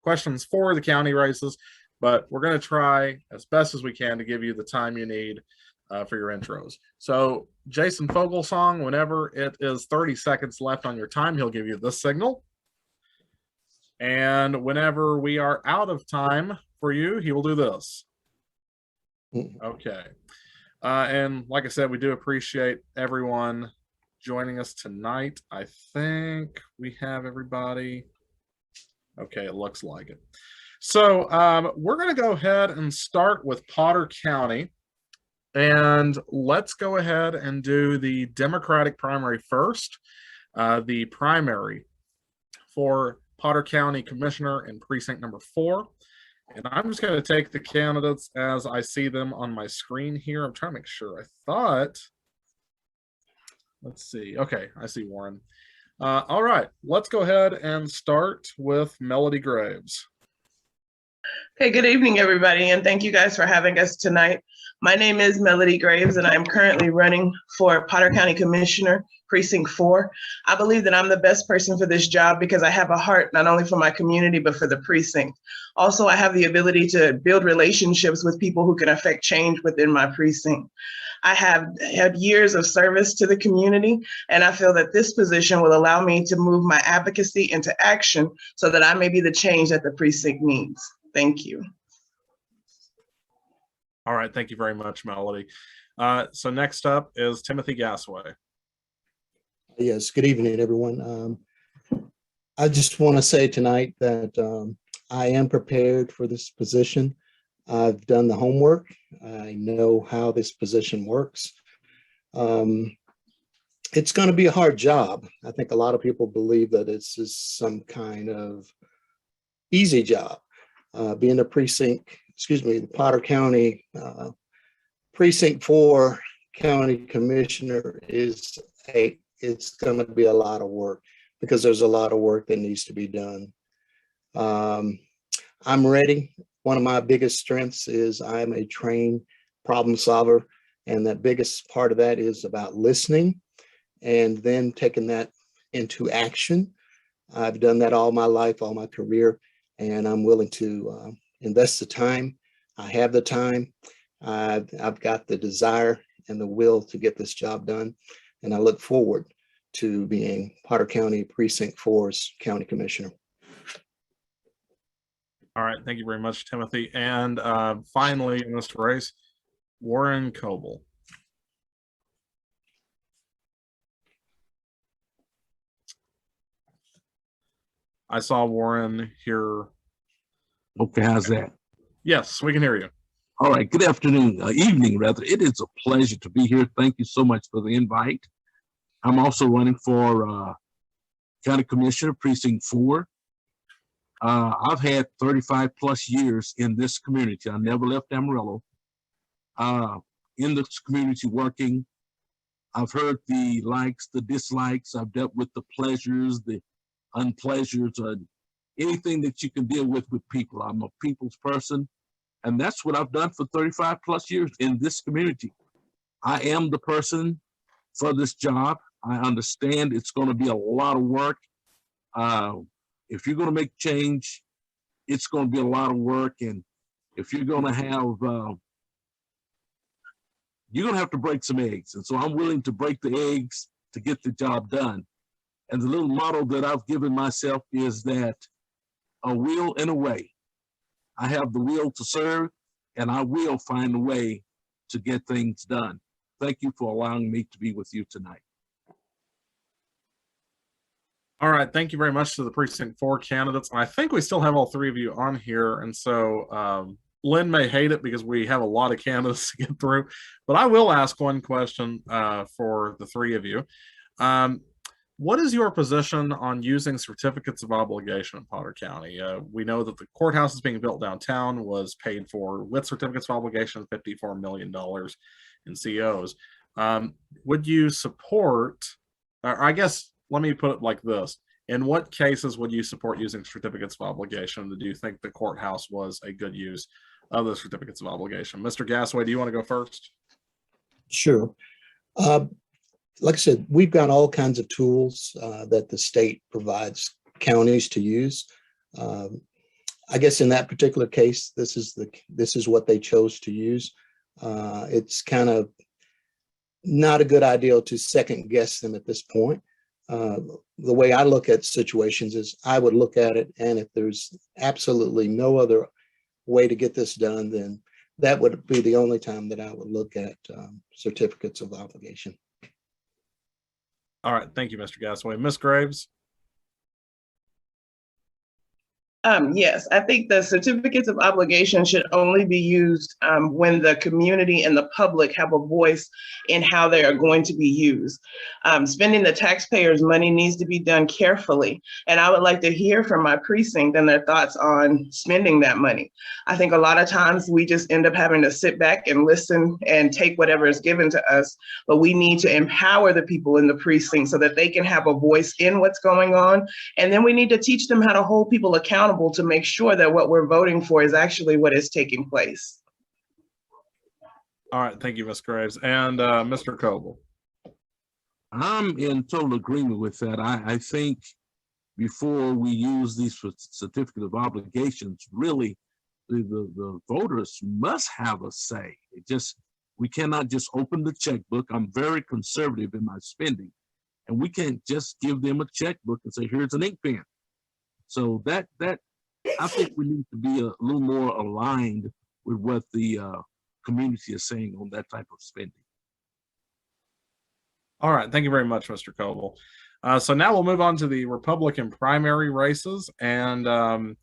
questions for the county races, but we're going to try as best as we can to give you the time you need for your intros. So Jason Foglesong, whenever it is 30 seconds left on your time, he'll give you this signal. And whenever we are out of time for you, he will do this. Okay. And like I said, we do appreciate everyone joining us tonight. I think we have everybody. Okay, it looks like it. So we're going to go ahead and start with Potter County. And let's go ahead and do the Democratic primary first. The primary for Potter County Commissioner in precinct number 4. And I'm just going to take the candidates as I see them on my screen here. I'm trying to make sure. I thought, let's see. Okay, I see Warren. All right, let's go ahead and start with Melodie Graves. Hey, good evening, everybody, and thank you guys for having us tonight. My name is Melodie Graves, and I'm currently running for Potter County Commissioner, Precinct 4. I believe that I'm the best person for this job because I have a heart not only for my community, but for the precinct. Also, I have the ability to build relationships with people who can affect change within my precinct. I have had years of service to the community, and I feel that this position will allow me to move my advocacy into action so that I may be the change that the precinct needs. Thank you. All right, thank you very much, Melodie. So next up is Timothy Gassaway. Yes, good evening, everyone. I just want to say tonight that I am prepared for this position. I've done the homework. I know how this position works. It's going to be a hard job. I think a lot of people believe that it's just some kind of easy job. Being a the Potter County Precinct 4 County Commissioner it's going to be a lot of work because there's a lot of work that needs to be done. I'm ready. One of my biggest strengths is I'm a trained problem solver, and the biggest part of that is about listening and then taking that into action. I've done that all my life, all my career, and I'm willing to invest the time. I have the time. I've got the desire and the will to get this job done, and I look forward to being Potter County Precinct 4's County Commissioner. All right, thank you very much, Timothy. And finally, in this race, Warren Coble. I saw Warren here. Okay, how's that? Yes, we can hear you. All right, good afternoon, evening rather. It is a pleasure to be here. Thank you so much for the invite. I'm also running for County Commissioner, Precinct 4. I've had 35 plus years in this community. I never left Amarillo. In this community working, I've heard the likes, the dislikes. I've dealt with the pleasures, the unpleasures, anything that you can deal with people. I'm a people's person, and that's what I've done for 35 plus years in this community. I am the person for this job. I understand it's going to be a lot of work. If you're going to make change, it's going to be a lot of work, and if you're going to have to break some eggs, and so I'm willing to break the eggs to get the job done. And the little motto that I've given myself is that a will and a way. I have the will to serve, and I will find a way to get things done. Thank you for allowing me to be with you tonight. All right, thank you very much to the Precinct 4 candidates. I think we still have all three of you on here, and so Lynn may hate it because we have a lot of candidates to get through, but I will ask one question for the three of you. What is your position on using certificates of obligation in Potter County? We know that the courthouse is being built downtown was paid for with certificates of obligation, $54 million in COs. Would you support, or I guess, let me put it like this. In what cases would you support using certificates of obligation? Do you think the courthouse was a good use of the certificates of obligation? Mr. Gasway, do you want to go first? Sure. Like I said, we've got all kinds of tools that the state provides counties to use. I guess in that particular case, this is what they chose to use. It's kind of not a good idea to second guess them at this point. The way I look at situations is I would look at it, and if there's absolutely no other way to get this done, then that would be the only time that I would look at certificates of obligation. All right, thank you, Mr. Gasway. Ms. Graves? Yes, I think the certificates of obligation should only be used when the community and the public have a voice in how they are going to be used. Spending the taxpayers' money needs to be done carefully, and I would like to hear from my precinct and their thoughts on spending that money. I think a lot of times we just end up having to sit back and listen and take whatever is given to us, but we need to empower the people in the precinct so that they can have a voice in what's going on, and then we need to teach them how to hold people accountable to make sure that what we're voting for is actually what is taking place. All right, thank you, Ms. Graves. And Mr. Coble? I'm in total agreement with that. I think before we use these certificate of obligations, really, the voters must have a say. We cannot just open the checkbook. I'm very conservative in my spending, and we can't just give them a checkbook and say, here's an ink pen. So that I think we need to be a little more aligned with what the community is saying on that type of spending. All right, thank you very much, Mr. Coble. So now we'll move on to the Republican primary races. And